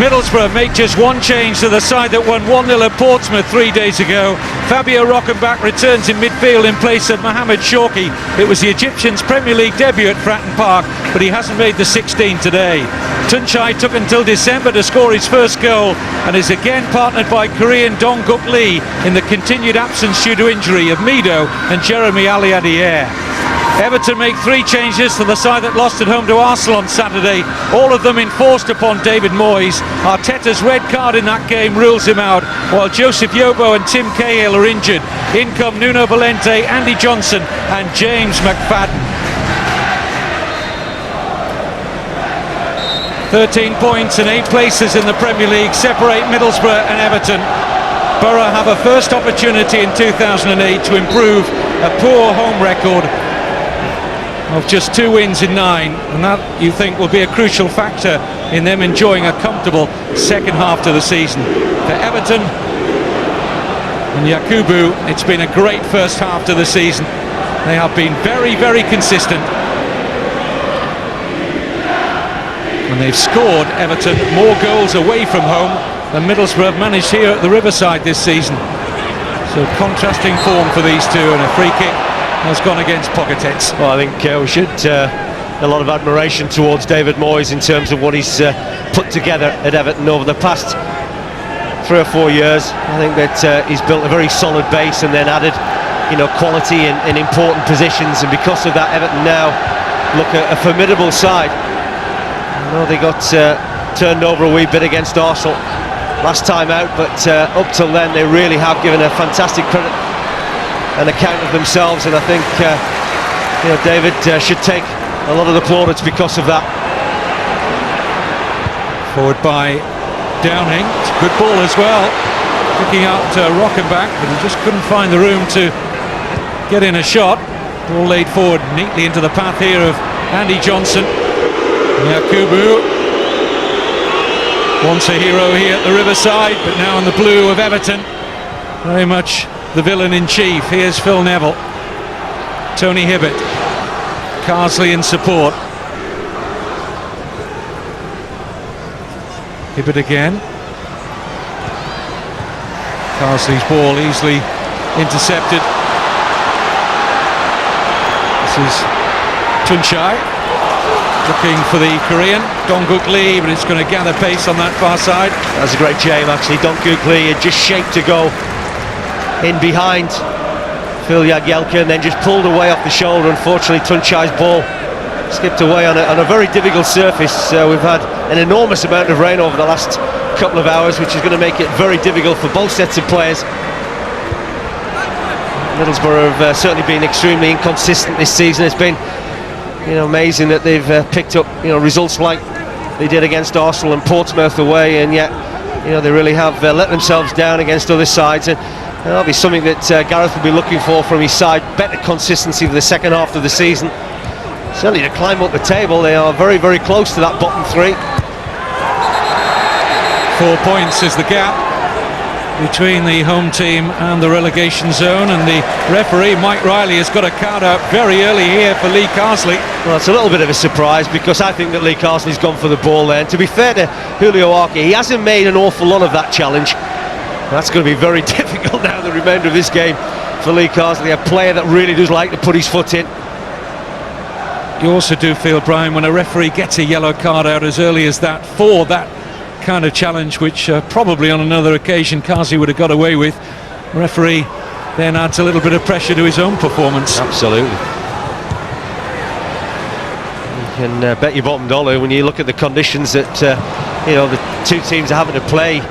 Middlesbrough make just one change to the side that won 1-0 at Portsmouth 3 days ago. Fabio Rockenbach returns in midfield in place of Mohamed Shawki. It was the Egyptian's Premier League debut at Fratton Park, but he hasn't made the 16 today. Tunchai took until December to score his first goal and is again partnered by Korean Dong-guk Lee in the continued absence due to injury of Mido and Jeremy Aliadier. Everton make 3 changes to the side that lost at home to Arsenal on Saturday, all of them enforced upon David Moyes. Arteta's red card in that game rules him out, while Joseph Yobo and Tim Cahill are injured. In come Nuno Valente, Andy Johnson and James McFadden. 13 points and 8 places in the Premier League separate Middlesbrough and Everton. Borough have a first opportunity in 2008 to improve a poor home record of just 2 wins in 9, and that, you think, will be a crucial factor in them enjoying a comfortable second half to the season. For Everton and Yakubu, it's been a great first half to the season. They have been very, very consistent, and they've scored, Everton, more goals away from home than Middlesbrough have managed here at the Riverside this season. So contrasting form for these two, and a free kick has gone against Pogatetz. Well, I think we should a lot of admiration towards David Moyes in terms of what he's put together at Everton over the past 3 or 4 years. I think that he's built a very solid base and then added, quality in important positions, and because of that, Everton now look a formidable side. I know they got turned over a wee bit against Arsenal last time out, but up till then they really have given a fantastic credit an account of themselves, and I think David should take a lot of the plaudits because of that. Forward by Downing, it's a good ball as well, looking out Rockenbach, but he just couldn't find the room to get in a shot. Ball laid forward neatly into the path here of Andy Johnson. Yakubu, once a hero here at the Riverside, but now in the blue of Everton, very much the villain-in-chief. Here's Phil Neville, Tony Hibbert, Carsley in support. Hibbert again. Carsley's ball easily intercepted. This is Tunchai looking for the Korean Dong-guk Lee, but it's going to gather pace on that far side. That's a great game, actually. Dong-guk Lee had just shaped to go in behind Phil Jagielka and then just pulled away off the shoulder. Unfortunately, Tunchai's ball skipped away on a very difficult surface. We've had an enormous amount of rain over the last couple of hours, which is going to make it very difficult for both sets of players. Middlesbrough have certainly been extremely inconsistent this season. It's been amazing that they've picked up results like they did against Arsenal and Portsmouth away, and yet they really have let themselves down against other sides. And that'll be something that Gareth will be looking for from his side, better consistency for the second half of the season. Certainly to climb up the table, they are very, very close to that bottom 3. 4 points is the gap between the home team and the relegation zone, and the referee, Mike Riley, has got a card out very early here for Lee Carsley. Well, it's a little bit of a surprise, because I think that Lee Carsley's gone for the ball there. And to be fair to Julio Arce, he hasn't made an awful lot of that challenge. That's going to be very difficult now, the remainder of this game, for Lee Carsley, a player that really does like to put his foot in. You also do feel, Brian, when a referee gets a yellow card out as early as that for that kind of challenge, which probably on another occasion Carsley would have got away with, the referee then adds a little bit of pressure to his own performance. Absolutely. You can bet your bottom dollar, when you look at the conditions that the two teams are having to play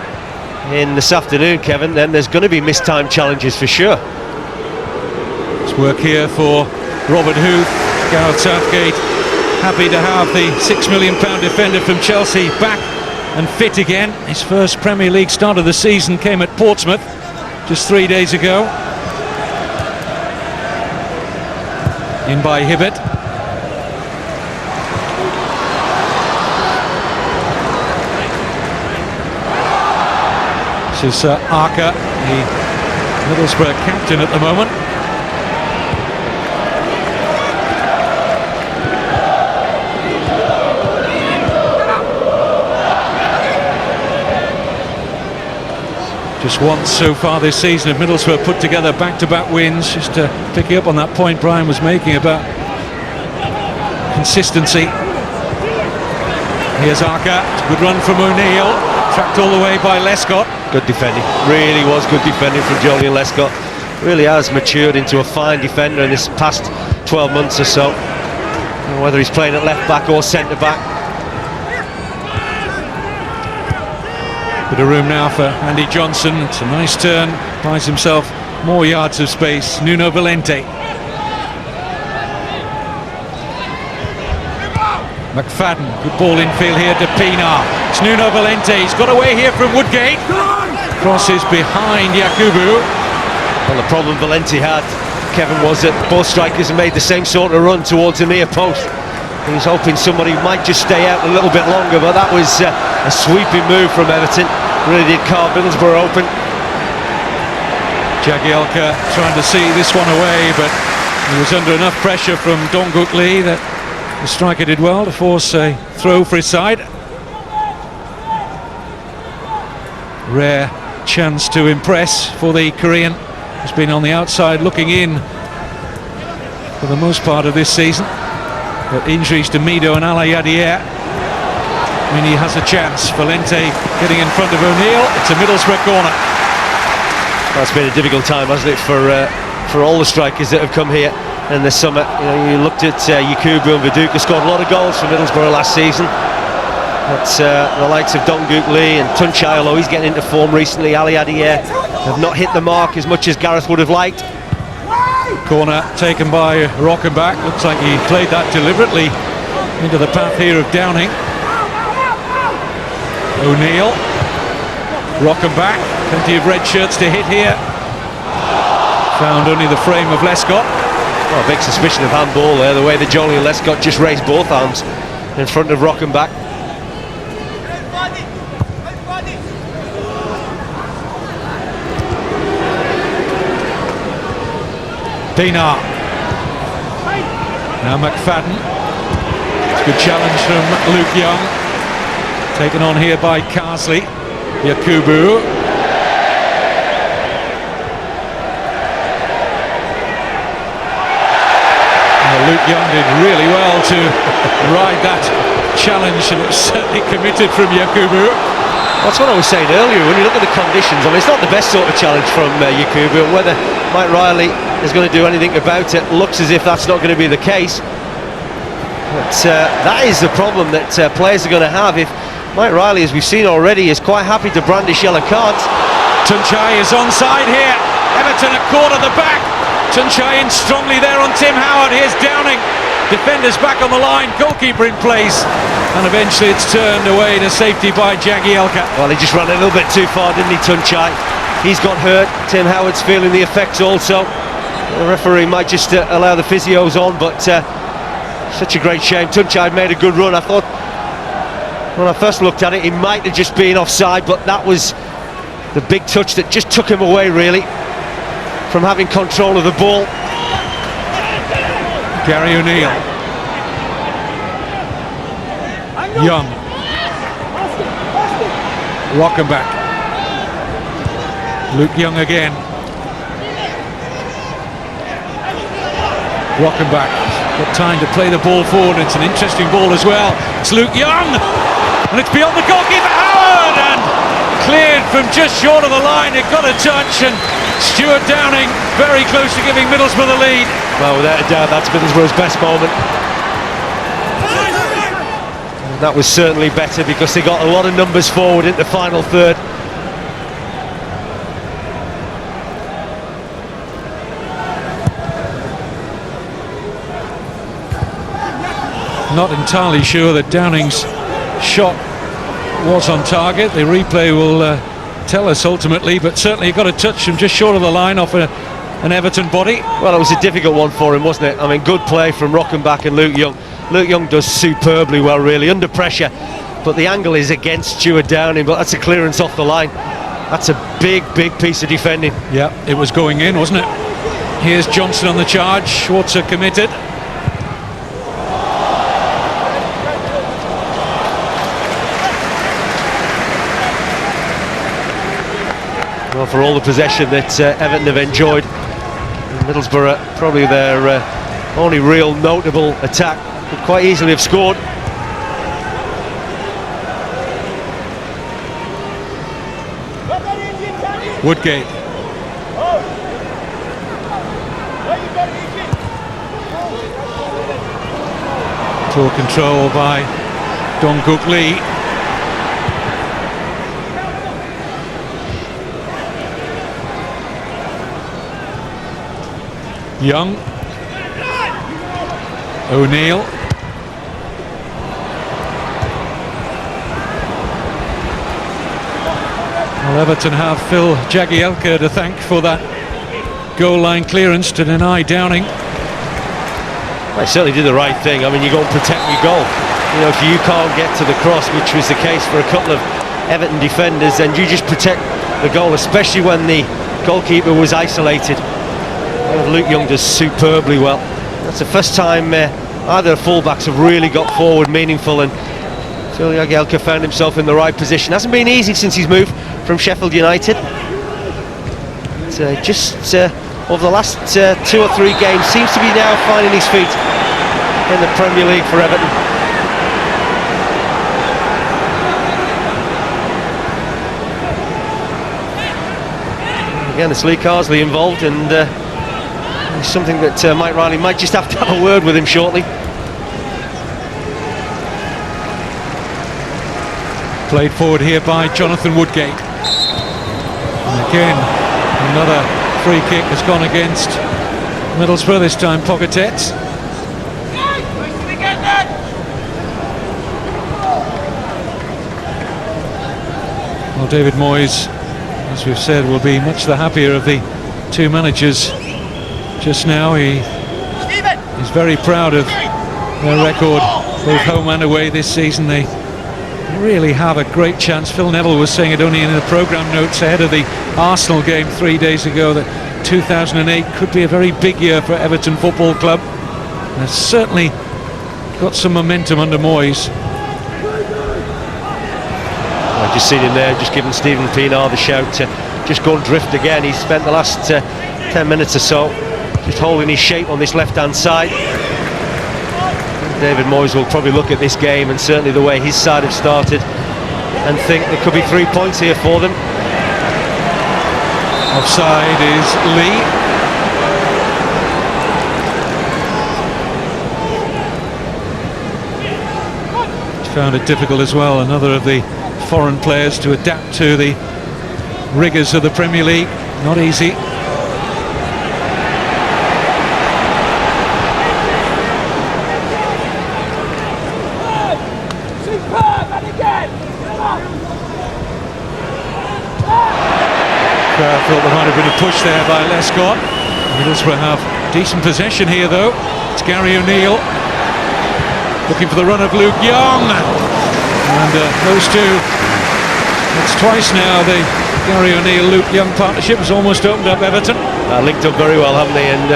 in this afternoon, Kevin, then there's going to be mistimed challenges for sure. It's work here for Robert Huth. Gareth Southgate happy to have the £6 million defender from Chelsea back and fit again. His first Premier League start of the season came at Portsmouth just 3 days ago. In by Hibbert. This is Arce, the Middlesbrough captain at the moment. Just once so far this season have Middlesbrough put together back-to-back wins. Just picking up on that point Brian was making about consistency. Here's Arca, good run from O'Neill, tracked all the way by Lescott. Good defending, really was good defending from Julian Lescott. Really has matured into a fine defender in this past 12 months or so. Whether he's playing at left back or centre back. Bit of room now for Andy Johnson. It's a nice turn, buys himself more yards of space. Nuno Valente. McFadden, good ball infield here to Pienaar. It's Nuno Valente, he's got away here from Woodgate. Crosses behind Yakubu. Well, the problem Valente had, Kevin, was that both strikers have made the same sort of run towards the near post. He was hoping somebody might just stay out a little bit longer, but that was a sweeping move from Everton. Really did carve Middlesbrough open. Jagielka trying to see this one away, but he was under enough pressure from Donguk Lee that the striker did well to force a throw for his side. Rare chance to impress for the Korean, who's been on the outside looking in for the most part of this season. But injuries to Mido and Alayadier mean he has a chance. Valente getting in front of O'Neill. It's a Middlesbrough corner. That's been a difficult time, hasn't it, for all the strikers that have come here in the summer. You know, you looked at Yakubu and Viduka scored a lot of goals for Middlesbrough last season. But the likes of Donguk Lee and Tunchai, although he's getting into form recently, Alayadier have not hit the mark as much as Gareth would have liked. Corner taken by Rockenbach. Looks like he played that deliberately into the path here of Downing. O'Neill, Rockenbach, plenty of red shirts to hit here. Found only the frame of Lescott. Well, a big suspicion of handball there, the way that Julian Lescott just raised both arms in front of Rockenbach. Pienaar. Now McFadden. It's a good challenge from Luke Young. Taken on here by Carsley. Yakubu. Luke Young did really well to ride that challenge, and it was certainly committed from Yakubu. That's what I was saying earlier. When you look at the conditions, I mean, it's not the best sort of challenge from Yakubu. Whether Mike Riley is going to do anything about it looks as if that's not going to be the case. But that is the problem that players are going to have if Mike Riley, as we've seen already, is quite happy to brandish yellow cards. Tunchai is onside here. Everton a quarter the back. Tunchai in strongly there on Tim Howard. Here's Downing. Defenders back on the line. Goalkeeper in place. And eventually it's turned away to safety by Jagielka. Well, he just ran a little bit too far, didn't he, Tunchai? He's got hurt. Tim Howard's feeling the effects also. The referee might just allow the physios on, but such a great shame. Tunchai made a good run. I thought, when I first looked at it, he might have just been offside, but that was the big touch that just took him away, really, from having control of the ball. Gary O'Neill. Young. Rockenbach. Luke Young again. Rockenbach got time to play the ball forward. It's an interesting ball as well. It's Luke Young, and it's beyond the goalkeeper Howard, and cleared from just short of the line. It got a touch, and Stuart Downing very close to giving Middlesbrough the lead. Well, without a doubt, that's Middlesbrough's best moment. And that was certainly better because they got a lot of numbers forward in the final third. Not entirely sure that Downing's shot was on target. The replay will tell us ultimately, but certainly he got a touch from just short of the line off an Everton body. Well, it was a difficult one for him, wasn't it? I mean, good play from Rockenbach and Luke Young. Luke Young does superbly well, really, under pressure, but the angle is against Stuart Downing, but that's a clearance off the line. That's a big piece of defending. Yeah, it was going in, wasn't it? Here's Johnson on the charge. Schwarzer committed. Well, for all the possession that Everton have enjoyed, Middlesbrough, probably their only real notable attack, could quite easily have scored. Woodgate. Tour control by Dong-Guk Lee. Young. O'Neill. Well, Everton have Phil Jagielka to thank for that goal line clearance to deny Downing. They certainly did the right thing. I mean, you go and protect your goal. You know, if you can't get to the cross, which was the case for a couple of Everton defenders, then you just protect the goal, especially when the goalkeeper was isolated. Luke Young does superbly well. That's the first time either fullbacks have really got forward meaningful, and Phil Jagielka found himself in the right position. Hasn't been easy since he's moved from Sheffield United. Just over the last 2 or 3 games, seems to be now finding his feet in the Premier League for Everton. Again, it's Lee Carsley involved, and it's something that Mike Riley might just have to have a word with him shortly. Played forward here by Jonathan Woodgate. And again, another free kick has gone against Middlesbrough, this time Pogatetz. Well, David Moyes, as we've said, will be much the happier of the two managers just now. He's very proud of their record, both home and away this season. They really have a great chance. Phil Neville was saying it only in the programme notes ahead of the Arsenal game 3 days ago that 2008 could be a very big year for Everton Football Club. And it's certainly got some momentum under Moyes. I've just seen him there, just giving Stephen Pienaar the shout to just go and drift again. He's spent the last 10 minutes or so just holding his shape on this left-hand side. David Moyes will probably look at this game, and certainly the way his side have started, and think there could be 3 points here for them. Offside is Lee. Found it difficult as well, another of the foreign players to adapt to the rigours of the Premier League. Not easy. Thought there might have been a push there by Lescott. Middlesbrough have decent possession here though. It's Gary O'Neill looking for the run of Luke Young, and those two, it's twice now the Gary O'Neill-Luke Young partnership has almost opened up Everton. Linked up very well, haven't they, and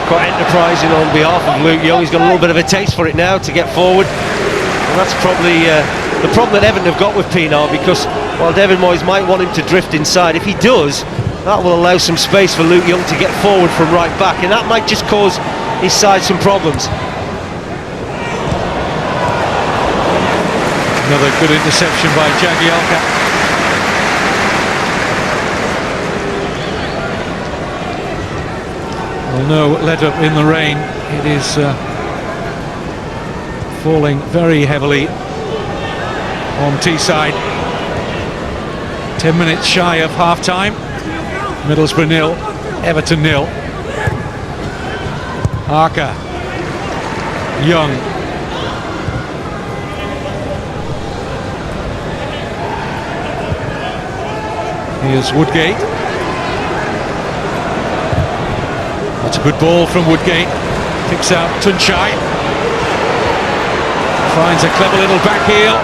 quite enterprising on behalf of Luke Young. He's got a little bit of a taste for it now to get forward, and that's probably the problem that Everton have got with Pienaar, because while David Moyes might want him to drift inside, if he does, that will allow some space for Luke Young to get forward from right back, and that might just cause his side some problems. Another good interception by Jagielka. Well, no let up in the rain. It is falling very heavily on Teesside. 10 minutes shy of half-time. Middlesbrough 0, Everton 0. Arca. Young. Here's Woodgate. That's a good ball from Woodgate. Picks out Tunchai. Finds a clever little back heel.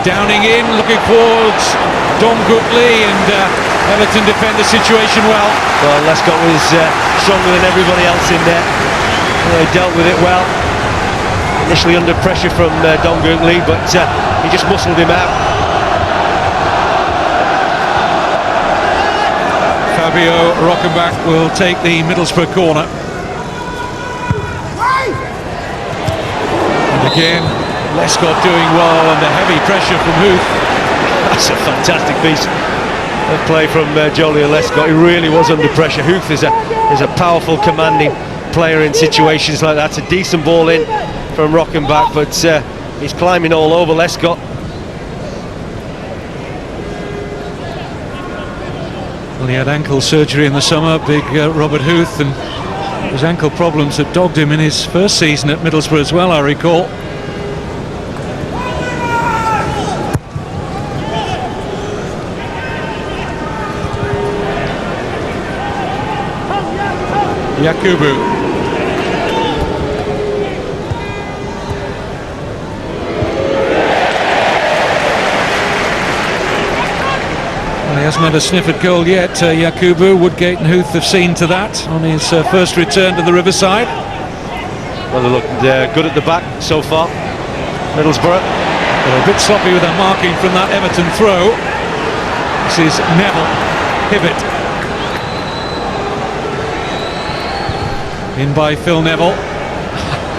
Downing in, looking towards Dong-Guk Lee, and Everton defend the situation well. Well, Lescott was stronger than everybody else in there. They dealt with it well. Initially under pressure from Dong-Guk Lee, but he just muscled him out. Fabio Rockenbach will take the Middlesbrough corner. And again, Lescott doing well under heavy pressure from Huth. That's a fantastic piece of play from Jolie Lescott. He really was under pressure. Huth is a powerful, commanding player in situations like that. It's a decent ball in from Rockenbach, but he's climbing all over Lescott. Well, he had ankle surgery in the summer, big Robert Huth, and his ankle problems had dogged him in his first season at Middlesbrough as well, I recall. Yakubu. He hasn't had a sniff at goal yet, Yakubu. Woodgate and Huth have seen to that on his first return to the Riverside. Well, they look good at the back so far, Middlesbrough. They're a bit sloppy with their marking from that Everton throw. This is Neville, Hibbett. In by Phil Neville.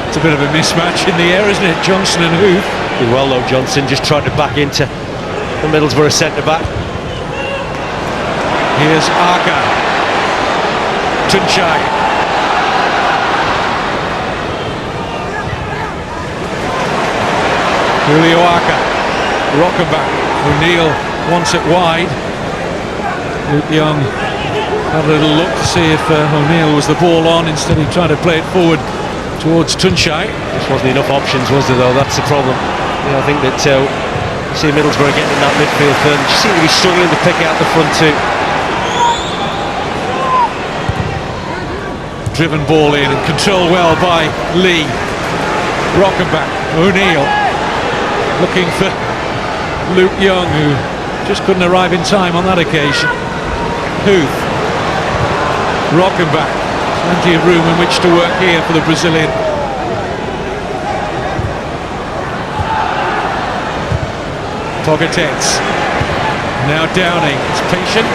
It's a bit of a mismatch in the air, isn't it? Johnson and Huth. Well, though, Johnson just tried to back into the Middlesbrough centre-back. Here's Arca. Tunchai. Julio Arca. Rockenbach. O'Neill wants it wide. Luke Young had a little look to see if O'Neill was the ball on. Instead he tried to play it forward towards Tunchai. Just wasn't enough options, was there, though? That's the problem. I think that you see Middlesbrough getting in that midfield third. You seem to be struggling to pick out the front two. Driven ball in and controlled well by Lee. Rockenbach, O'Neill looking for Luke Young, who just couldn't arrive in time on that occasion. Huth, Rockenbach, plenty of room in which to work here for the Brazilian. Pogatetz, now Downing, it's patient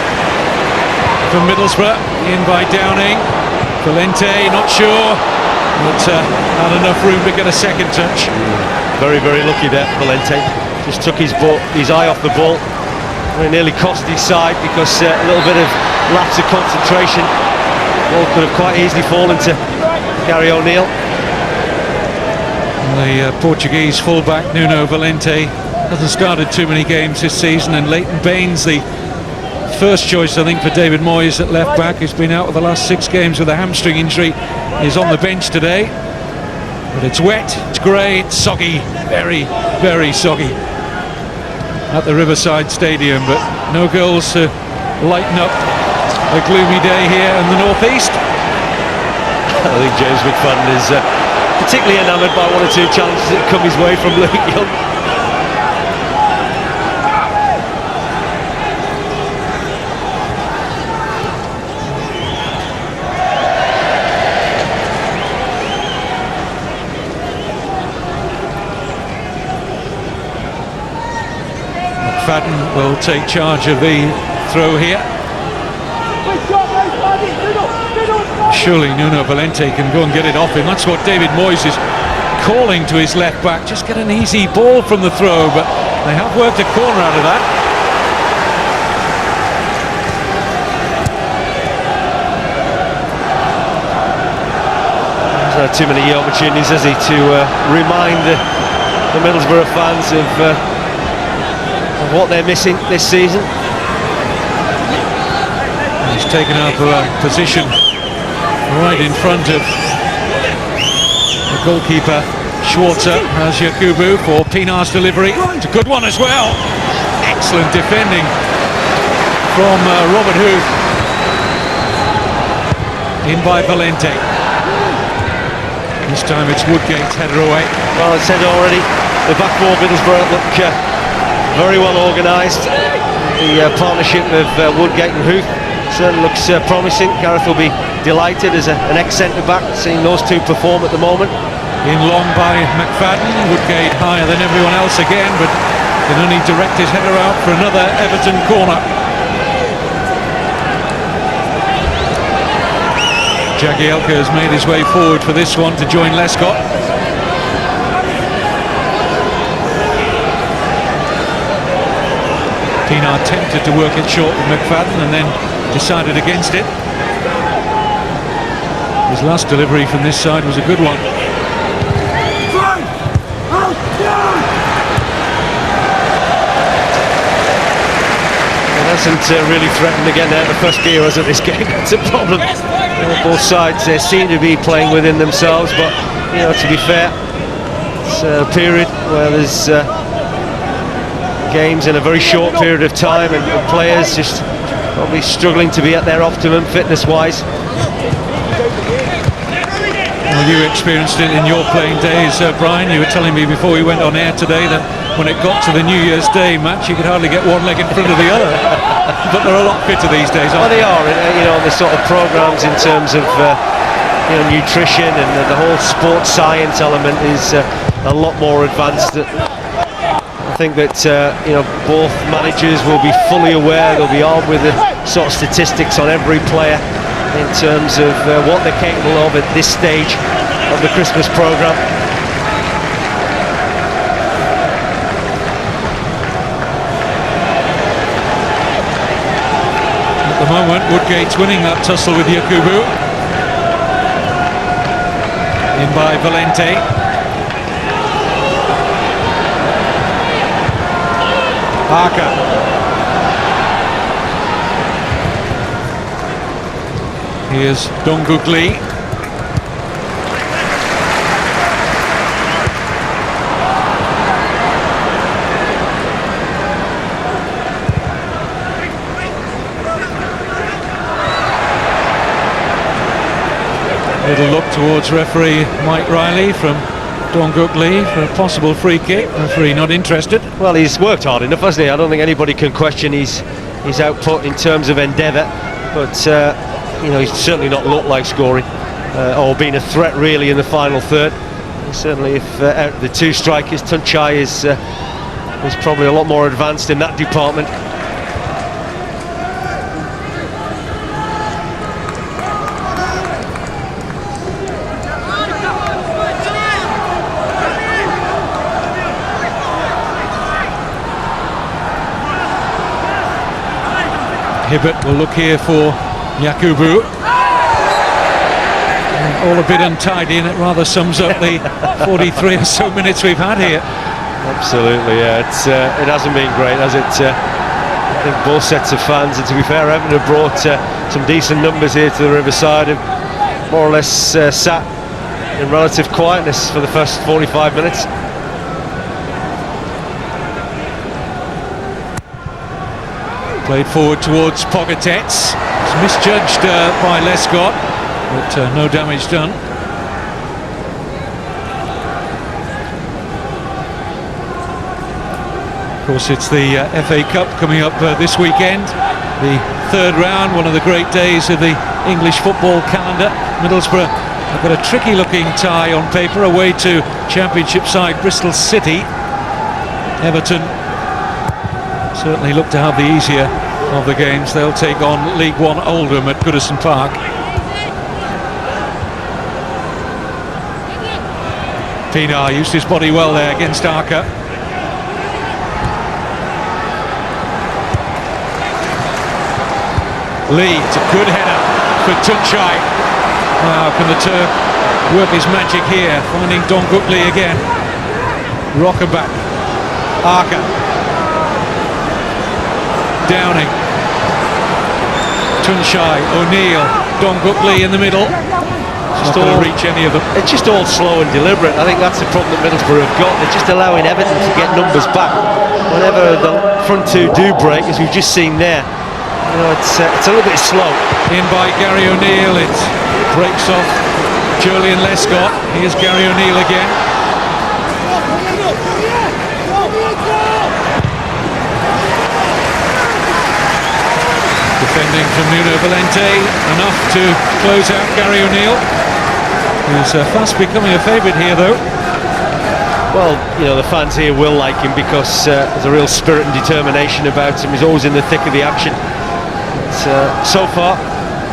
from Middlesbrough, in by Downing. Valente, not sure, but had enough room to get a second touch. Very, very lucky there, Valente. Just took his eye off the ball. It nearly cost his side because a little bit of lapse of concentration. The ball could have quite easily fallen to Gary O'Neill. The Portuguese fullback Nuno Valente hasn't started too many games this season, and Leighton Baines, the first choice I think for David Moyes at left back, who's been out of the last 6 games with a hamstring injury, is on the bench today. But it's wet, it's grey, it's soggy, very, very soggy at the Riverside Stadium, but no goals to lighten up a gloomy day here in the northeast. I think James McFadden is particularly enamoured by one or two challenges that come his way from Luke Young. McFadden will take charge of the throw here. Surely Nuno Valente can go and get it off him. That's what David Moyes is calling to his left back. Just get an easy ball from the throw, but they have worked a corner out of that. He's had too many opportunities, has he, to remind the Middlesbrough fans of what they're missing this season. He's taken up a position right in front of the goalkeeper. Schwarzer has Yakubu for Pinar's delivery. It's a good one as well. Excellent defending from Robert Huth. In by Valente. This time it's Woodgate's header away. Well, I said already, the back four Middlesbrough look very well organised. The partnership of Woodgate and Huth certainly looks promising. Gareth will be delighted as an ex-centre-back seeing those two perform at the moment. In long by McFadden. Woodgate higher than everyone else again, but can only direct his header out for another Everton corner. Jagielka has made his way forward for this one to join Lescott. Pienaar tempted to work it short with McFadden and then decided against it. His last delivery from this side was a good one. Hasn't really threatened to get out of first gear, has it, this game? It's a problem. Both sides seem to be playing within themselves, but to be fair, it's a period where there's games in a very short period of time, and players just probably struggling to be at their optimum fitness-wise. Well, you experienced it in your playing days, Brian. You were telling me before we went on air today that when it got to the New Year's Day match, you could hardly get one leg in front of the other. But they're a lot fitter these days, aren't they? Well, they are. The sort of programmes in terms of nutrition and the whole sports science element is a lot more advanced. I think that both managers will be fully aware. They'll be armed with the sort of statistics on every player in terms of what they're capable of at this stage of the Christmas programme. At the moment, Woodgate's winning that tussle with Yakubu. In by Valente. Parker. Here's Dongugli. Little look towards referee Mike Riley from Dongugli for a possible free kick. Referee not interested. Well, he's worked hard enough, hasn't he? I don't think anybody can question his output in terms of endeavour, but he's certainly not looked like scoring or being a threat really in the final third. And certainly, if out of the two strikers, Tunchai is probably a lot more advanced in that department. Hibbert will look here for Yakubu. All a bit untidy, and it rather sums up the 43 or so minutes we've had here. Absolutely, yeah. It hasn't been great, has it? I think both sets of fans, and to be fair, Everton have brought some decent numbers here to the Riverside, and more or less sat in relative quietness for the first 45 minutes. Played forward towards Pogatetz. It's misjudged by Lescott, but no damage done. Of course, it's the FA Cup coming up this weekend. The third round, one of the great days of the English football calendar. Middlesbrough have got a tricky-looking tie on paper away to Championship side Bristol City. Everton certainly look to have the easier of the games. They'll take on League One Oldham at Goodison Park. Pienaar used his body well there against Arca. Lee, it's a good header for Tunchai. Now can the Turk work his magic here, finding Dongugli again. Rockenbach, Arca. Downing, Tunchai, O'Neill, Dongugli in the middle. Not going to reach any of them. It's just all slow and deliberate. I think that's the problem that Middlesbrough have got. They're just allowing Everton to get numbers back whenever the front two do break, as we've just seen there. It's a little bit slow. In by Gary O'Neill, it breaks off Julian Lescott. Here's Gary O'Neill again. Defending from Nuno Valente, enough to close out Gary O'Neill, who's fast becoming a favourite here though. Well, the fans here will like him because there's a real spirit and determination about him. He's always in the thick of the action. But, so far,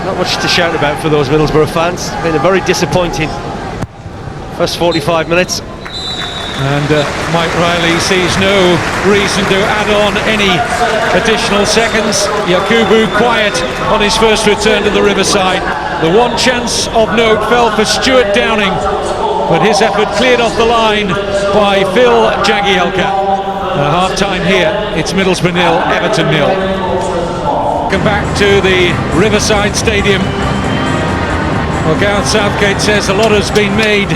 not much to shout about for those Middlesbrough fans. It's been a very disappointing first 45 minutes. And Mike Riley sees no reason to add on any additional seconds. Yakubu quiet on his first return to the Riverside. The one chance of note fell for Stuart Downing, but his effort cleared off the line by Phil Jagielka. Half-time here, it's Middlesbrough 0, Everton 0. Come back to the Riverside Stadium. Well, Gareth Southgate says a lot has been made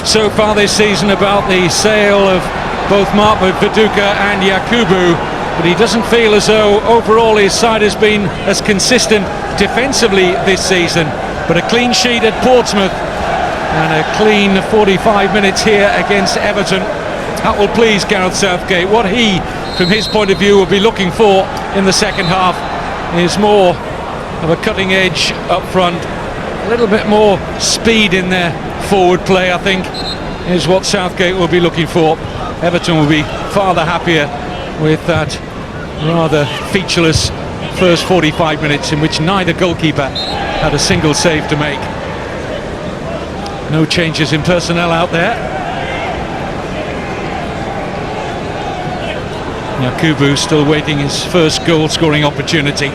so far this season about the sale of both Martford Viduka and Yakubu, but he doesn't feel as though overall his side has been as consistent defensively this season. But a clean sheet at Portsmouth and a clean 45 minutes here against Everton, that will please Gareth Southgate. What he, from his point of view, will be looking for in the second half is more of a cutting edge up front, a little bit more speed in their forward play, I think, is what Southgate will be looking for. Everton will be far the happier with that rather featureless first 45 minutes in which neither goalkeeper had a single save to make. No changes in personnel out there. Yakubu still waiting his first goal scoring opportunity.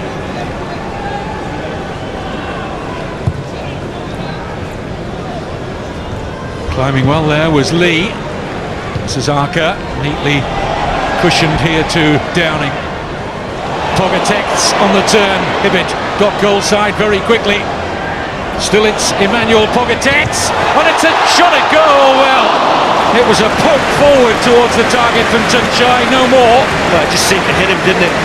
Climbing well there was Lee. Suzaka neatly cushioned here to Downing. Pogatetz on the turn. Hibbett got goal side very quickly. Still it's Emmanuel Pogatetz, and it's a shot at goal. Well, it was a poke forward towards the target from Tunchai, no more. Well, it just seemed to hit him, didn't it?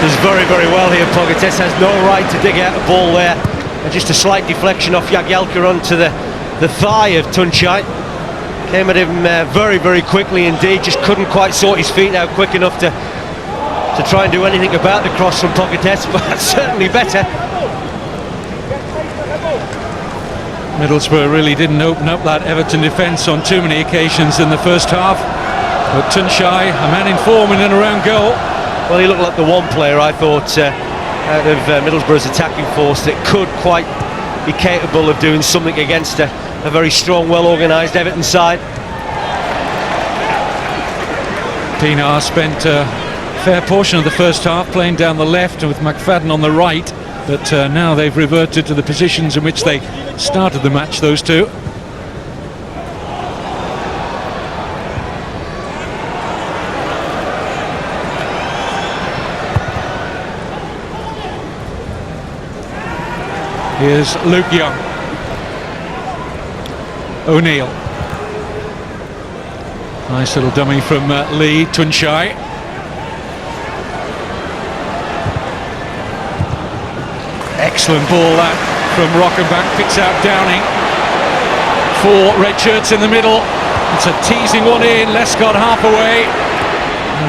Does very, very well here. Pogatetz has no right to dig out a ball there. And just a slight deflection off Jagielka onto the thigh of Tunchai. Came at him very, very quickly indeed. Just couldn't quite sort his feet out quick enough to try and do anything about the cross from Pogatetz, but that's certainly better. Middlesbrough really didn't open up that Everton defence on too many occasions in the first half, but Tunchai, a man in form in and around goal. Well, he looked like the one player I thought out of Middlesbrough's attacking force that could quite be capable of doing something against a very strong, well-organised Everton side. Pienaar spent a fair portion of the first half playing down the left with McFadden on the right, but now they've reverted to the positions in which they started the match, those two. Here's Luke Young. O'Neill. Nice little dummy from Lee. Tunchai. Excellent ball that from Rockenbach, picks out Downing. 4 red shirts in the middle. It's a teasing one in, Lescott half away.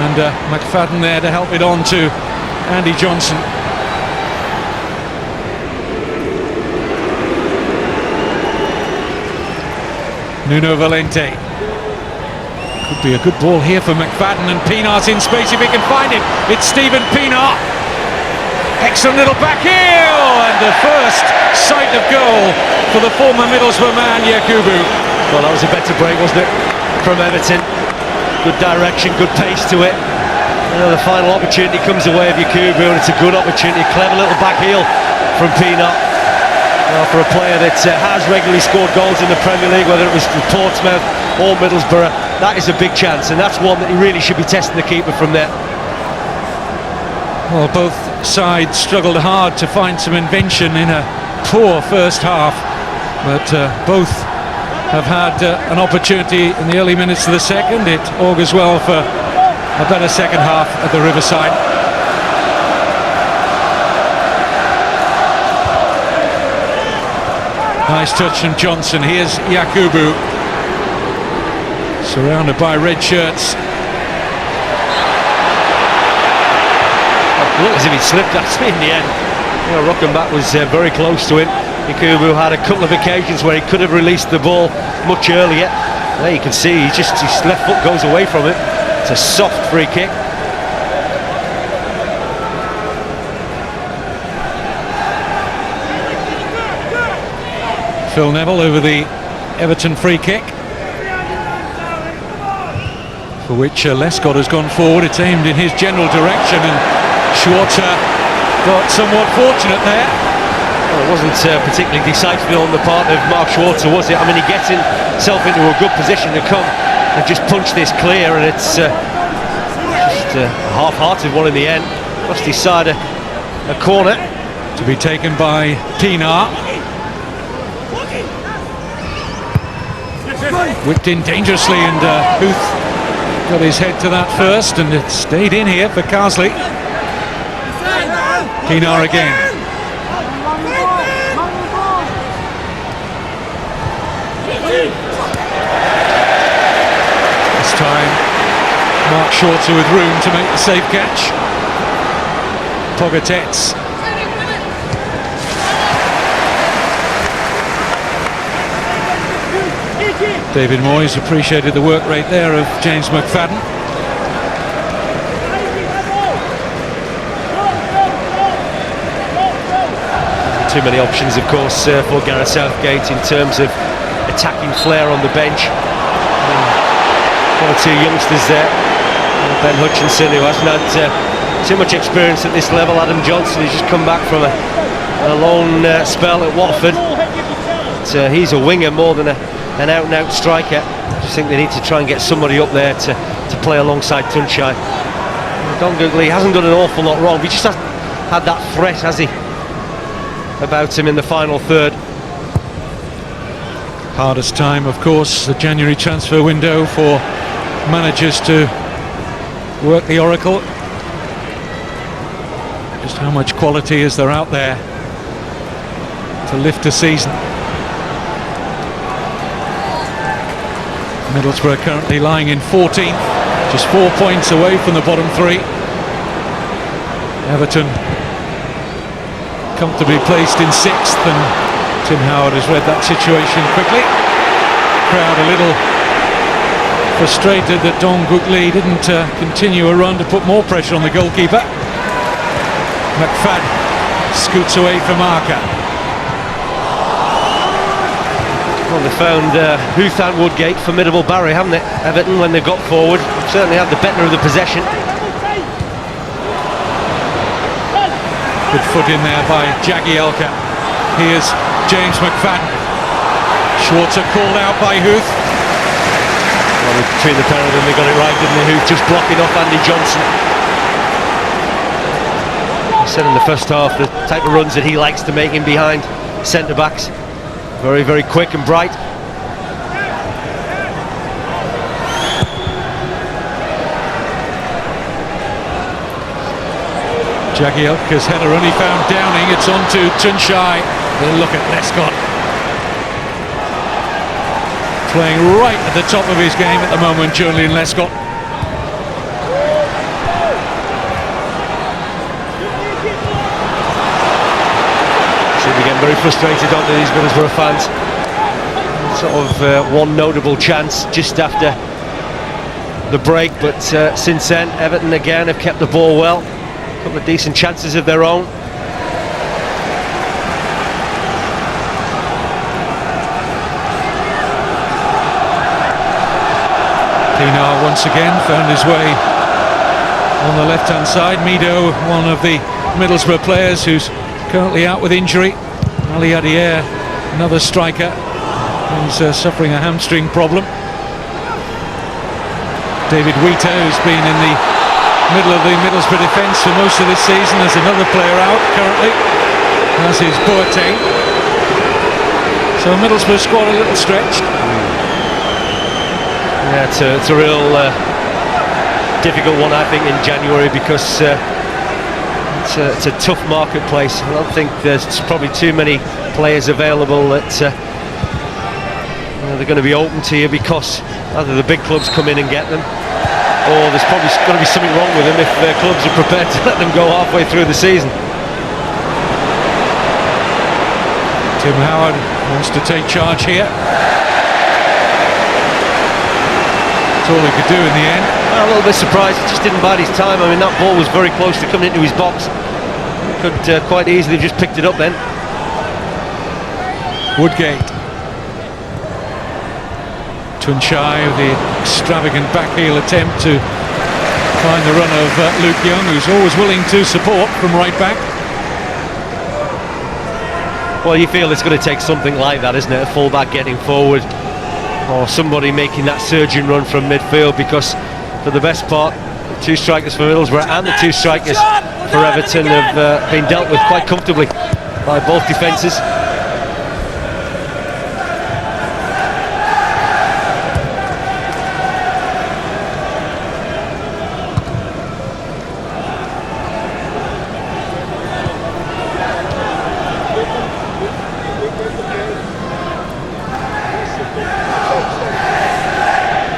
And McFadden there to help it on to Andy Johnson. Nuno Valente. Could be a good ball here for McFadden, and Pienaar's in space if he can find it. It's Stephen Pienaar. Excellent little back heel, and the first sight of goal for the former Middlesbrough man, Yakubu. Well, that was a better break, wasn't it, from Everton? Good direction, good pace to it. You know, the final opportunity comes away of Yakubu, and it's a good opportunity. Clever little back heel from Pienaar. For a player that has regularly scored goals in the Premier League, whether it was for Portsmouth or Middlesbrough, that is a big chance, and that's one that he really should be testing the keeper from there. Well, both sides struggled hard to find some invention in a poor first half, but both have had an opportunity in the early minutes of the second. It augurs well for a better second half at the Riverside. Nice touch from Johnson. Here's Yakubu, surrounded by red shirts. It looked as if he slipped actually in the end. You know, Rockenbach was very close to him. Yakubu had a couple of occasions where he could have released the ball much earlier. There you can see his left foot goes away from it. It's a soft free kick. Phil Neville over the Everton free kick, for which Lescott has gone forward. It's aimed in his general direction, and Schwarzer got somewhat fortunate there. Well, it wasn't particularly decisive on the part of Mark Schwarzer, was it? I mean, he gets himself into a good position to come and just punch this clear, and it's just a half-hearted one in the end. Lost his side a corner. To be taken by Pienaar. Whipped in dangerously, and Huth got his head to that first, and it stayed in here for Carsley. Pienaar again. This time Mark Schwarzer with room to make the safe catch. Pogatetz. David Moyes appreciated the work rate there of James McFadden. Too many options, of course, for Gareth Southgate in terms of attacking flair on the bench. One or two youngsters there. Ben Hutchinson, who hasn't had too much experience at this level. Adam Johnson, who's just come back from a long spell at Watford. But, he's a winger more than an out-and-out striker. I just think they need to try and get somebody up there to play alongside Tuncay. Don Googly hasn't done an awful lot wrong, but he just hasn't had that threat, has he, about him in the final third. Hardest time, of course, the January transfer window for managers to work the oracle. Just how much quality is there out there to lift a season? Middlesbrough currently lying in 14th, just 4 points away from the bottom three. Everton comfortably placed in 6th, and Tim Howard has read that situation quickly. Crowd a little frustrated that Don Googly didn't continue a run to put more pressure on the goalkeeper. McFadden scoots away from Arca. Well, they found Huth and Woodgate formidable Barry, haven't they, Everton, when they got forward? Certainly had the better of the possession. Good foot in there by Jagielka. Here's James McFadden. Schwarzer called out by Huth. Well, between the pair of them, they got it right, didn't they? Huth just blocking off Andy Johnson. I said in the first half, the type of runs that he likes to make in behind centre-backs. Very, very quick and bright. Jagielka's header only found Downing. It's on to Tuncay. Look at Lescott. Playing right at the top of his game at the moment, Julian Lescott. Getting very frustrated, aren't they, these Middlesbrough fans? Sort of one notable chance just after the break, but since then Everton again have kept the ball well. A couple of decent chances of their own. Pienaar once again found his way on the left-hand side. Mido, one of the Middlesbrough players who's currently out with injury. Ali Adier, another striker, who's suffering a hamstring problem. David Wheater, who's been in the middle of the Middlesbrough defence for most of this season, there's another player out currently, as is Boateng. So Middlesbrough squad a little stretched. Yeah, it's a real difficult one, I think, in January, because it's a tough marketplace. I don't think there's probably too many players available that they're going to be open to you, because either the big clubs come in and get them, or there's probably going to be something wrong with them if clubs are prepared to let them go halfway through the season. Tim Howard wants to take charge here. That's all he could do in the end. I'm a little bit surprised, he just didn't bide his time. I mean, that ball was very close to coming into his box. Could quite easily have just picked it up then. Woodgate. Tunchai with the extravagant back heel attempt to find the run of Luke Young, who's always willing to support from right back. Well, you feel it's going to take something like that, isn't it? A full-back getting forward, or somebody making that surging run from midfield, because for the best part, the two strikers for Middlesbrough and the two strikers for Everton have been dealt with quite comfortably by both defences.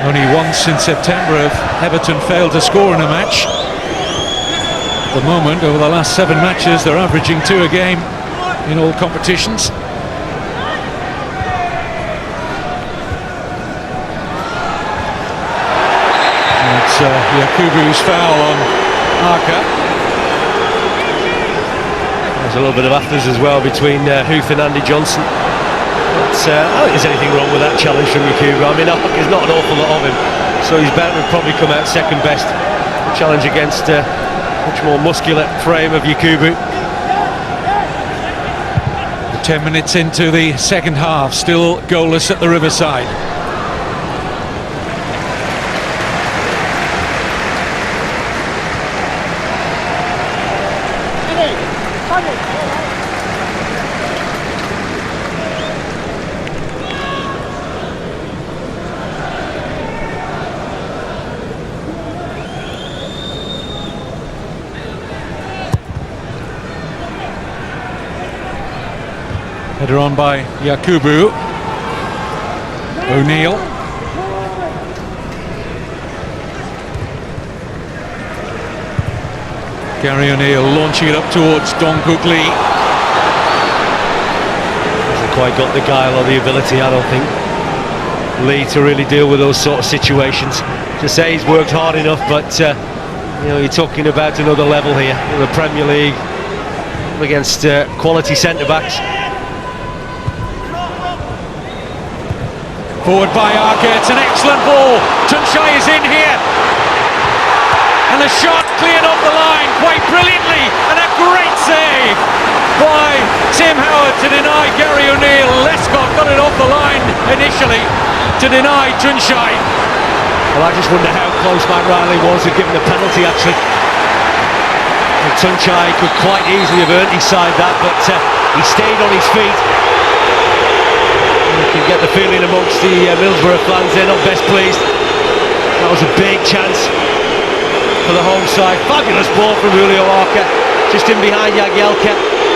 Only once in September have Everton failed to score in a match. At the moment, over the last 7 matches, they're averaging 2 a game in all competitions. It's Yakubu's foul on Arca. There's a little bit of afters as well between Huth and Andy Johnson. But I don't think there's anything wrong with that challenge from Yakubu. I mean, there's not an awful lot of him, so he's bound to probably come out second best. The challenge against much more muscular frame of Yakubu. 10 minutes into the second half, still goalless at the Riverside. Header on by Yakubu. O'Neill. Gary O'Neill launching it up towards Dongkook Lee. Hasn't quite got the guile or the ability, I don't think, Lee, to really deal with those sort of situations. To say he's worked hard enough, but you know, you're talking about another level here in the Premier League against quality centre-backs. Forward by Arca, it's an excellent ball. Tunchai is in here. And the shot cleared off the line quite brilliantly. And a great save by Tim Howard to deny Gary O'Neill. Lescott got it off the line initially to deny Tunchai. Well, I just wonder how close Mike Riley was to giving the penalty, actually. And Tunchai could quite easily have earned his side that, but he stayed on his feet. You can get the feeling amongst the Middlesbrough fans, they're not best pleased. That was a big chance for the home side. Fabulous ball from Julio Arca, just in behind Jagielka.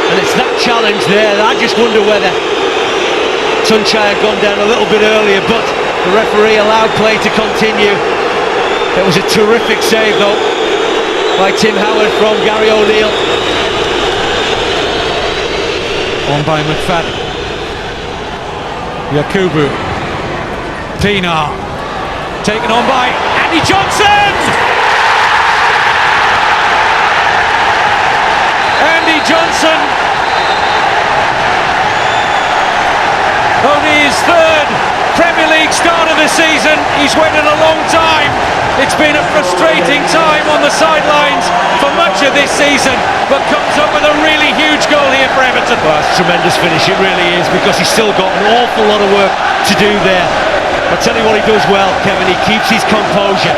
And it's that challenge there that I just wonder whether Tunchai had gone down a little bit earlier, but the referee allowed play to continue. It was a terrific save though by Tim Howard from Gary O'Neill. On by McFadden. Yakubu. Pienaar. Taken on by Andy Johnson! Andy Johnson! Only his 3rd Premier League start of the season. He's waited a long time. It's been a frustrating time on the sidelines for much of this season, but comes up with a really huge goal here for Everton. Well, it's a tremendous finish, it really is, because he's still got an awful lot of work to do there. I'll tell you what he does well, Kevin, he keeps his composure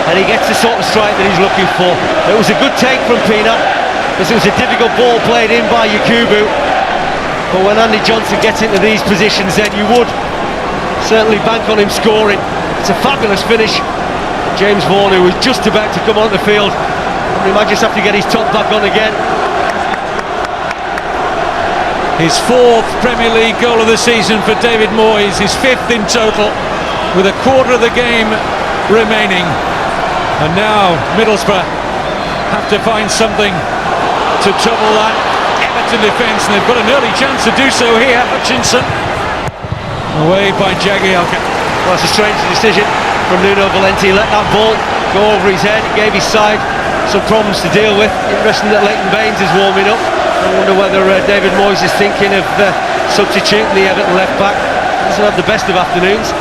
and he gets the sort of strike that he's looking for. It was a good take from Pienaar, because it was a difficult ball played in by Yakubu, but when Andy Johnson gets into these positions, then you would certainly bank on him scoring. It's a fabulous finish. James Vaughan, who was just about to come on the field, he might just have to get his top back on again. His 4th Premier League goal of the season for David Moyes, his 5th in total, with a quarter of the game remaining. And now Middlesbrough have to find something to trouble that Everton defence, and they've got an early chance to do so here. Hutchinson, away by Jagielka. Well, that's a strange decision from Nuno Valente. He let that ball go over his head, it gave his side some problems to deal with. Interesting that Leighton Baines is warming up. I wonder whether David Moyes is thinking of substituting the Everton left back. Doesn't have the best of afternoons.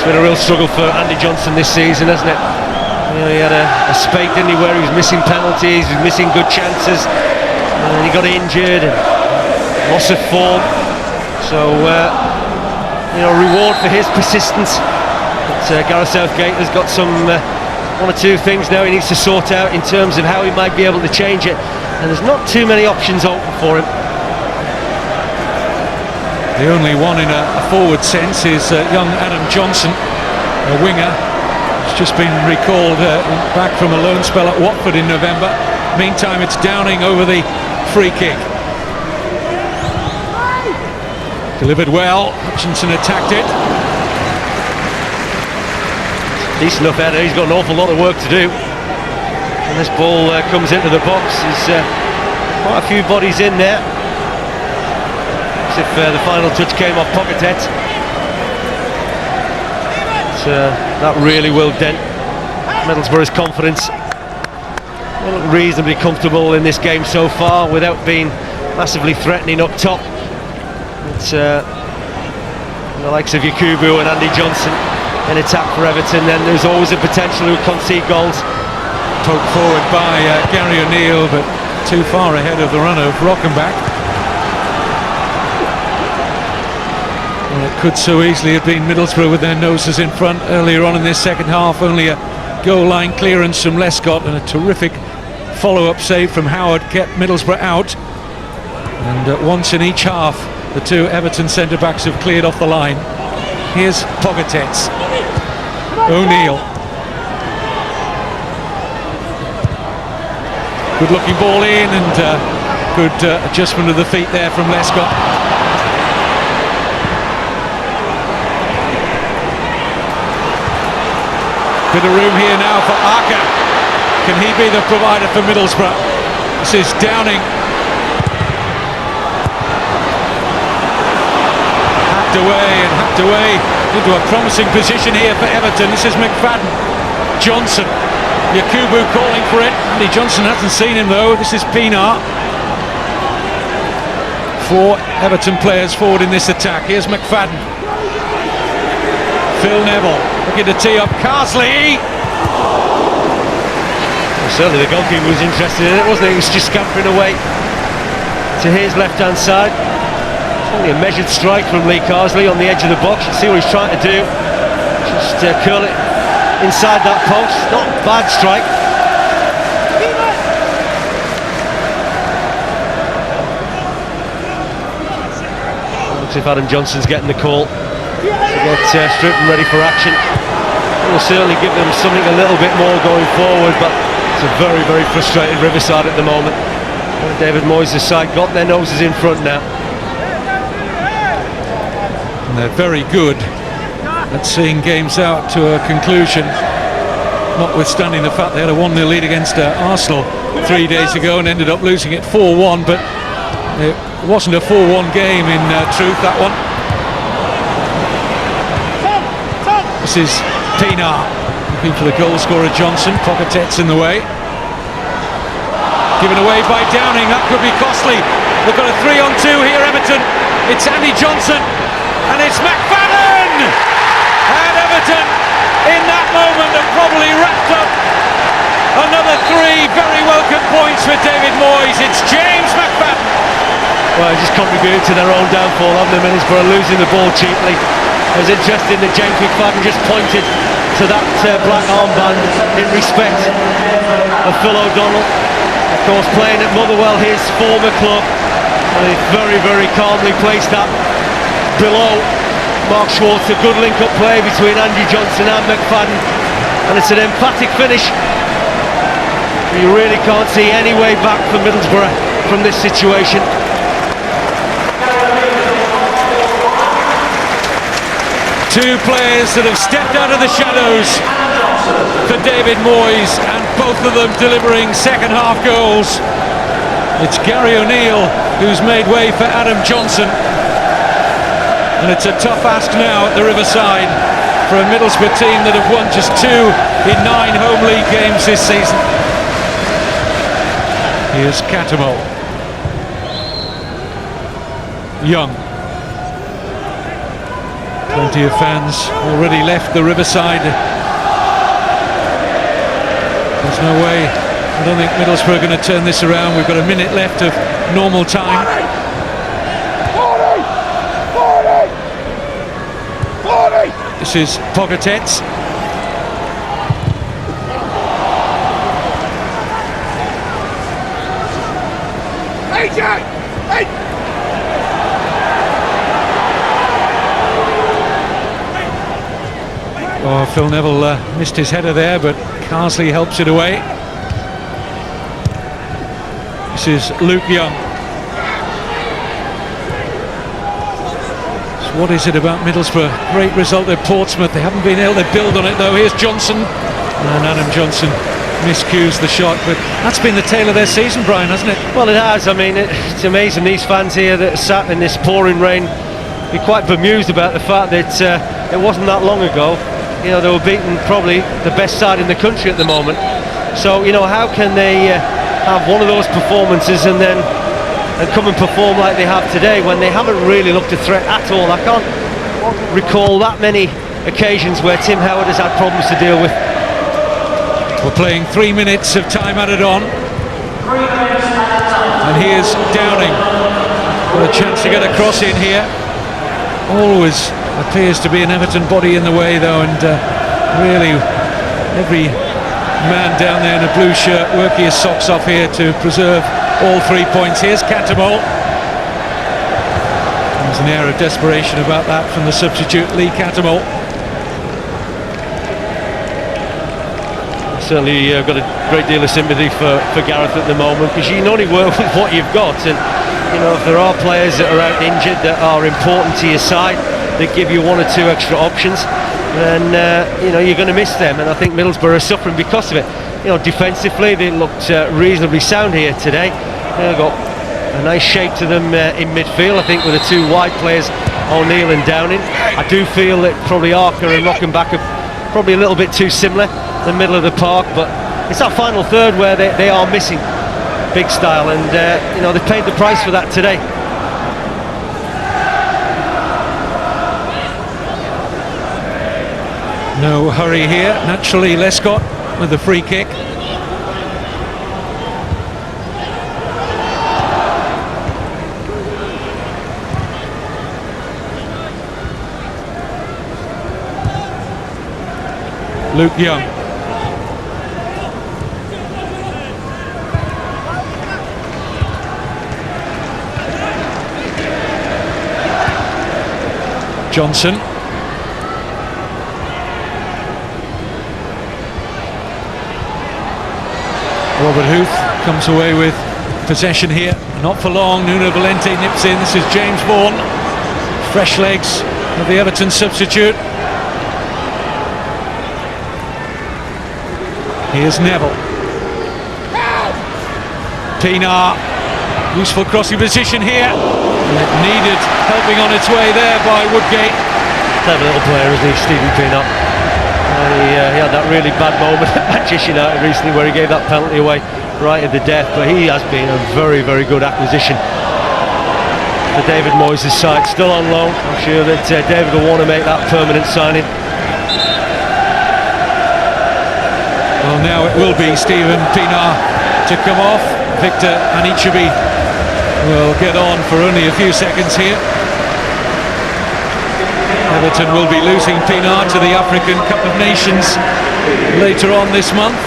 been a real struggle for Andy Johnson this season, hasn't it? You know, he had a spate, didn't he, where he was missing penalties, he was missing good chances, and he got injured and loss of form. So, you know, reward for his persistence. But Gareth Southgate has got some one or two things now he needs to sort out in terms of how he might be able to change it, and there's not too many options open for him. The only one in a forward sense is young Adam Johnson, a winger. He's just been recalled back from a loan spell at Watford in November. Meantime, it's Downing over the free kick. Delivered well, Hutchinson attacked it. Decent enough header, he's got an awful lot of work to do. And this ball comes into the box, there's quite a few bodies in there. As if the final touch came off Pochettino. That really will dent Middlesbrough's confidence. They look reasonably comfortable in this game so far without being massively threatening up top. It's the likes of Yakubu and Andy Johnson in attack for Everton, then there's always a potential to concede goals. Poked forward by Gary O'Neill, but too far ahead of the run of Rockenbach. Well, it could so easily have been Middlesbrough with their noses in front earlier on in this second half. Only a goal line clearance from Lescott and a terrific follow-up save from Howard kept Middlesbrough out. And once in each half, the two Everton centre-backs have cleared off the line. Here's Pogatetz. O'Neill. Good looking ball in, and good adjustment of the feet there from Lescott. Bit of room here now for Arca. Can he be the provider for Middlesbrough? This is Downing. Hacked away into a promising position here for Everton. This is McFadden. Johnson. Yakubu calling for it. Andy Johnson hasn't seen him though. This is Pienaar. 4 Everton players forward in this attack. Here's McFadden. Phil Neville looking to tee up Carsley. Well, certainly the goalkeeper was interested in it, wasn't he? He was just scampering away to his left-hand side. Only a measured strike from Lee Carsley on the edge of the box. You see what he's trying to do. Just curl it inside that post. Not a bad strike. Looks as if Adam Johnson's getting the call to get stripped and ready for action. It will certainly give them something a little bit more going forward, but it's a very, very frustrated Riverside at the moment. David Moyes' side got their noses in front now. They're very good at seeing games out to a conclusion, notwithstanding the fact they had a 1-0 lead against Arsenal 3 days ago and ended up losing it 4-1, but it wasn't a 4-1 game in truth, that one. This is Pienaar looking for the goal scorer Johnson. Pogatetz in the way. Given away by Downing, that could be costly. They've got a 3-on-2 here, Everton. It's Andy Johnson. And it's McFadden! And Everton, in that moment, have probably wrapped up another 3 very welcome points for David Moyes. It's James McFadden. Well, just contributed to their own downfall, haven't they, Middlesbrough, losing the ball cheaply. It was interesting that James McFadden just pointed to that black armband in respect of Phil O'Donnell. Of course, playing at Motherwell, his former club. And he very, very calmly placed that below Mark Schwartz. A good link-up play between Andy Johnson and McFadden, and it's an emphatic finish. You really can't see any way back for Middlesbrough from this situation. Two players that have stepped out of the shadows for David Moyes, and both of them delivering second-half goals. It's Gary O'Neill who's made way for Adam Johnson. And it's a tough ask now at the Riverside for a Middlesbrough team that have won just 2 in 9 home league games this season. Here's Cattermole. Young. Plenty of fans already left the Riverside. There's no way. I don't think Middlesbrough are going to turn this around. We've got a minute left of normal time. This is Pogatetz. Oh, Phil Neville missed his header there, but Carsley helps it away. This is Luke Young. So what is it about Middlesbrough? Great result at Portsmouth. They haven't been able to build on it though. Here's Johnson, and Adam Johnson miscues the shot, but that's been the tale of their season, Brian, hasn't it? Well, it has. I mean, it's amazing these fans here that sat in this pouring rain be quite bemused about the fact that it wasn't that long ago. You know, they were beating probably the best side in the country at the moment. So, you know, how can they have one of those performances and then come and perform like they have today when they haven't really looked a threat at all? I can't recall that many occasions where Tim Howard has had problems to deal with. We're playing 3 minutes of time added on. And here's Downing. Got a chance to get a cross in here. Always appears to be an Everton body in the way though, and really every man down there in a blue shirt working his socks off here to preserve all 3 points. Here's Catamol. There's an air of desperation about that from the substitute Lee Catamol. Certainly got a great deal of sympathy for Gareth at the moment, because you can only work with what you've got, and you know, if there are players that are out injured that are important to your side, that give you 1 or 2 extra options, then you know, you're going to miss them. And I think Middlesbrough are suffering because of it. You know, defensively they looked reasonably sound here today. They've got a nice shape to them in midfield, I think, with the 2 wide players, O'Neill and Downing. I do feel that probably Arca and Rockenbach are probably a little bit too similar in the middle of the park, but it's that final third where they are missing big style, and you know, they paid the price for that today. No hurry here. Naturally, Lescott with the free kick. Luke Young. Johnson. Robert Huth comes away with possession here. Not for long. Nuno Valente nips in. This is James Vaughan. Fresh legs of the Everton substitute. Here's Neville. Pienaar. Useful crossing position here. And it needed helping on its way there by Woodgate. Clever little player, isn't he, Stephen Pienaar? He had that really bad moment at Manchester United recently where he gave that penalty away right at the death, but he has been a very, very good acquisition for David Moyes' side. Still on loan. I'm sure that David will want to make that permanent signing. Well, now it will be Stephen Pienaar to come off. Victor Anichebe will get on for only a few seconds here. Everton will be losing Pienaar to the African Cup of Nations later on this month.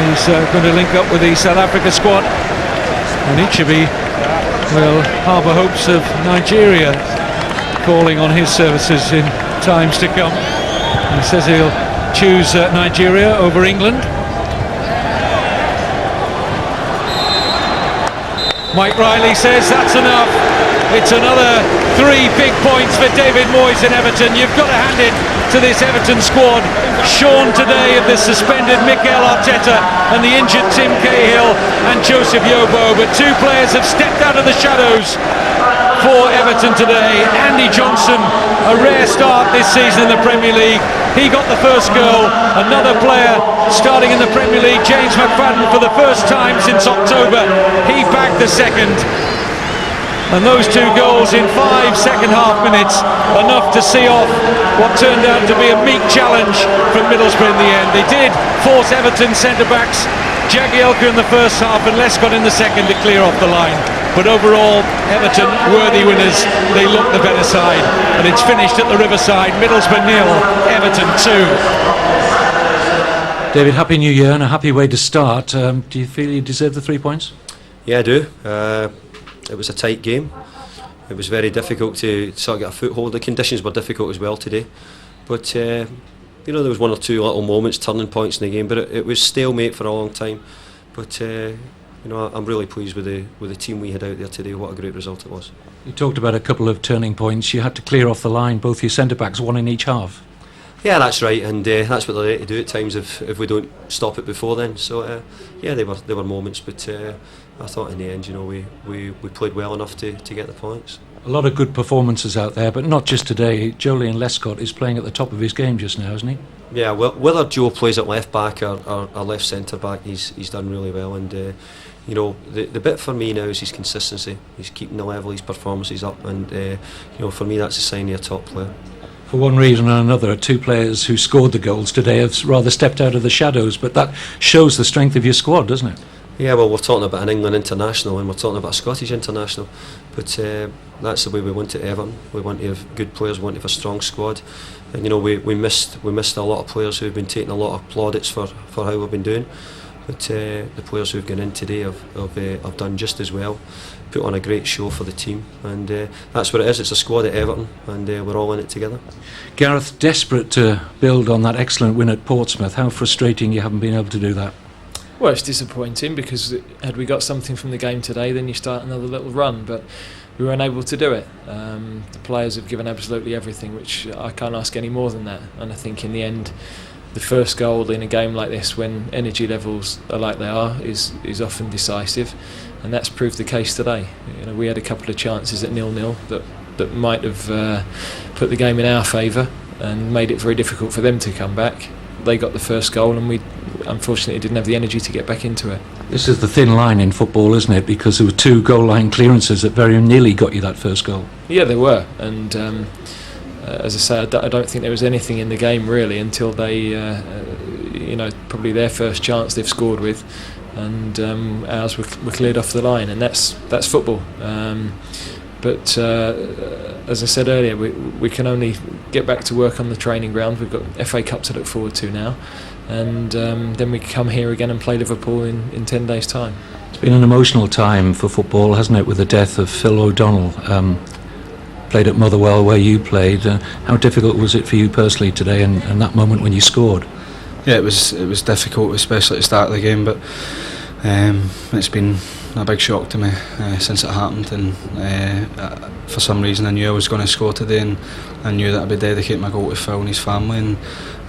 He's going to link up with the South Africa squad. Anichebe will harbour hopes of Nigeria calling on his services in times to come. He says he'll choose Nigeria over England. Mike Riley says that's enough. It's another 3 big points for David Moyes and Everton. You've got to hand it to this Everton squad. Shorn today of the suspended Mikel Arteta and the injured Tim Cahill and Joseph Yobo, but 2 players have stepped out of the shadows for Everton today. Andy Johnson, a rare start this season in the Premier League. He got the first goal. Another player starting in the Premier League, James McFadden, for the first time since October. He bagged the second. And those 2 goals in 5 second half minutes, enough to see off what turned out to be a meek challenge from Middlesbrough in the end. They did force Everton centre-backs, Jagielka in the first half and Lescott in the second, to clear off the line. But overall, Everton worthy winners. They look the better side, and it's finished at the Riverside. Middlesbrough 0, Everton 2. David, happy New Year and a happy way to start. Do you feel you deserve the 3 points? Yeah, I do. It was a tight game. It was very difficult to sort of get a foothold. The conditions were difficult as well today, but there was 1 or 2 little moments, turning points in the game. But it was stalemate for a long time. But I'm really pleased with the team we had out there today. What a great result it was. You talked about a couple of turning points. You had to clear off the line, both your centre backs, 1 in each half. Yeah, that's right, and that's what they're there to do at times if we don't stop it before then. So they were moments, but I thought in the end, we played well enough to get the points. A lot of good performances out there, but not just today. Julian Lescott is playing at the top of his game just now, isn't he? Yeah, well, whether Joe plays at left back or left centre back, he's done really well. And the bit for me now is his consistency. He's keeping the level, his performances up, and for me that's a sign of a top player. For one reason or another, 2 players who scored the goals today have rather stepped out of the shadows, but that shows the strength of your squad, doesn't it? Yeah, well, we're talking about an England international and we're talking about a Scottish international, but that's the way we want it at Everton. We want to have good players, we want to have a strong squad, and we missed a lot of players who've been taking a lot of plaudits for how we've been doing, but the players who've gone in today have done just as well, put on a great show for the team, and that's what it is. It's a squad at Everton, and we're all in it together. Gareth, desperate to build on that excellent win at Portsmouth. How frustrating you haven't been able to do that. Well, it's disappointing because had we got something from the game today, then you start another little run, but we were unable to do it. The players have given absolutely everything, which I can't ask any more than that, and I think in the end the first goal in a game like this, when energy levels are like they are, is often decisive, and that's proved the case today. We had a couple of chances at 0-0 that might have put the game in our favour and made it very difficult for them to come back. They got the first goal and we unfortunately didn't have the energy to get back into it. This is the thin line in football, isn't it? Because there were 2 goal line clearances that very nearly got you that first goal. Yeah, there were, and as I say, I don't think there was anything in the game really until they, probably their first chance they've scored with, and ours were cleared off the line, and that's football. But as I said earlier, we can only get back to work on the training ground. We've got FA Cup to look forward to now, and then we come here again and play Liverpool in 10 days' time. It's been an emotional time for football, hasn't it, with the death of Phil O'Donnell, played at Motherwell where you played. How difficult was it for you personally today and that moment when you scored? Yeah, it was difficult, especially at the start of the game, but it's been a big shock to me since it happened, and for some reason I knew I was going to score today, and I knew that I'd be dedicating my goal to Phil and his family,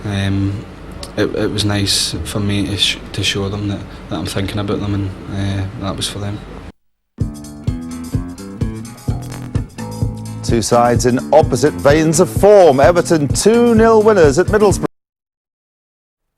and it was nice for me to show them that I'm thinking about them, and that was for them. Two sides in opposite veins of form. Everton 2-0 winners at Middlesbrough.